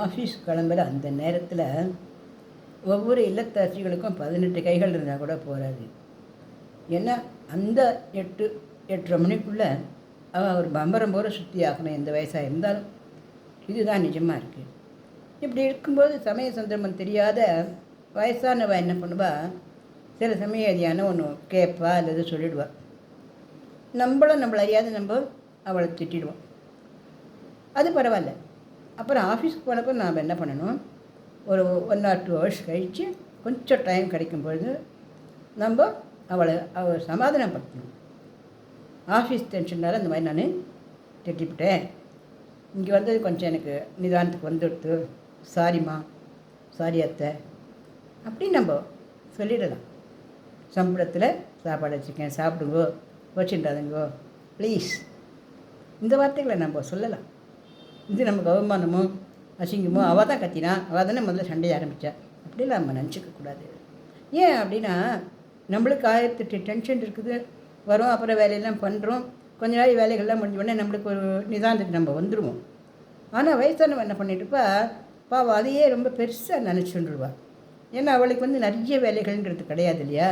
Office கிளம்புற அந்த நேரத்தில் ஒவ்வொரு இல்லத்தரசிகளுக்கும் 18 கைகள் இருந்தால் கூட போகாது. ஏன்னா அந்த 8:30 மணிக்குள்ளே அவன் ஒரு பம்பரம் போல சுற்றி ஆகணும், எந்த வயசாக இருந்தாலும். இதுதான் நிஜமாக இருக்குது. இப்படி இருக்கும்போது சமய சந்தர்ப்பம் தெரியாத வயசானவ என்ன பண்ணுவா, சில சமயம் எதையான ஒன்று கேட்பா அல்லது சொல்லிடுவா. நம்மளை அறியாத நம்ம அவளை திட்டிடுவோம். அது பரவாயில்ல. அப்புறம் ஆஃபீஸ்க்கு போனப்போ நாம் என்ன பண்ணணும், ஒரு 1 or 2 hours கழித்து கொஞ்சம் டைம் கிடைக்கும் பொழுது நம்ம அவளை சமாதானப்படுத்தணும். ஆஃபீஸ் டென்ஷனால் இந்த மாதிரி நான் திட்டிவிட்டேன், இங்கே வந்தது கொஞ்சம் எனக்கு நிதானத்துக்கு வந்துடுத்து, சாரிம்மா, சாரி அத்தை அப்படின்னு நம்ம சொல்லிடலாம். சம்பளத்தில் சாப்பாடு வச்சுருக்கேன், சாப்பிடுங்கோ, வச்சுட்டாதுங்கோ ப்ளீஸ், இந்த வார்த்தைகளை நம்ம சொல்லலாம். இது நமக்கு அவமானமோ அசிங்கமோ, அவள் தான் கத்தினா, அவள் தானே முதல்ல சண்டையை ஆரம்பித்தா, அப்படிலாம் நம்ம நினச்சிக்கக்கூடாது. ஏன் அப்படின்னா, நம்மளுக்கு 1008 டென்ஷன் இருக்குது, வரும், அப்புறம் வேலையெல்லாம் பண்ணுறோம், கொஞ்ச நாள் வேலைகள்லாம் முடிஞ்ச உடனே நம்மளுக்கு ஒரு நிதானத்துக்கு நம்ம வந்துடுவோம். ஆனால் வயசானவன் என்ன பண்ணிட்டுப்பா, பாவம் அதையே ரொம்ப பெருசாக நினச்சிட்டுருவா. ஏன்னா அவளுக்கு நிறைய வேலைகள்ன்றது கிடையாது இல்லையா.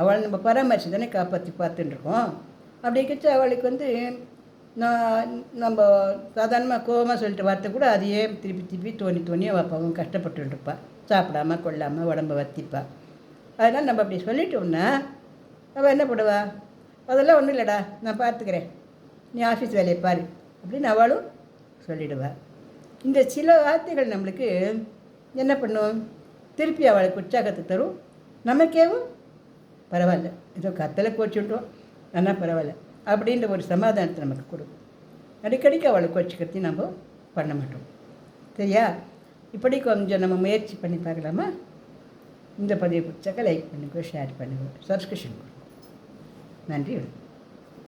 அவளை நம்ம பராமரித்து தானே காப்பாற்றி பார்த்துட்டுருக்கோம். அப்படி கழிச்சு அவளுக்கு நம்ம சாதாரணமாக கோபமாக சொல்லிட்டு வார்த்தை கூட அதையே திருப்பி தோணி அவள் பாவம் கஷ்டப்பட்டுருப்பாள், சாப்பிடாமல் கொள்ளாமல் உடம்பை வத்திப்பா. அதனால் நம்ம அப்படி சொல்லிட்டோம்னா அவள் என்ன பண்ணுவா, அதெல்லாம் ஒன்றும் இல்லைடா, நான் பார்த்துக்கிறேன், நீ ஆஃபீஸ் வேலையை பாரு அப்படின்னு அவளும் சொல்லிடுவாள். இந்த சில வார்த்தைகள் நம்மளுக்கு என்ன பண்ணும், திருப்பி அவளுக்கு உற்சாகத்தை தரும். நமக்கேவும் பரவாயில்ல, ஏதோ கத்தலை கோச்சிவிட்டோம், ஆனால் பரவாயில்ல அப்படின்ற ஒரு சமாதானத்தை நமக்கு கொடுக்கும். அடிக்கடிக்கு அவளை கோச்சிக்கிறதையும் நம்ம பண்ண மாட்டோம். சரியா? இப்படி கொஞ்சம் நம்ம முயற்சி பண்ணி பார்க்கலாமா? இந்த பதிவை பிடிச்சாக்க லைக் பண்ணுங்க, ஷேர் பண்ணுங்க, சப்ஸ்கிரிப்ஷன் பண்ணுங்க. நன்றி.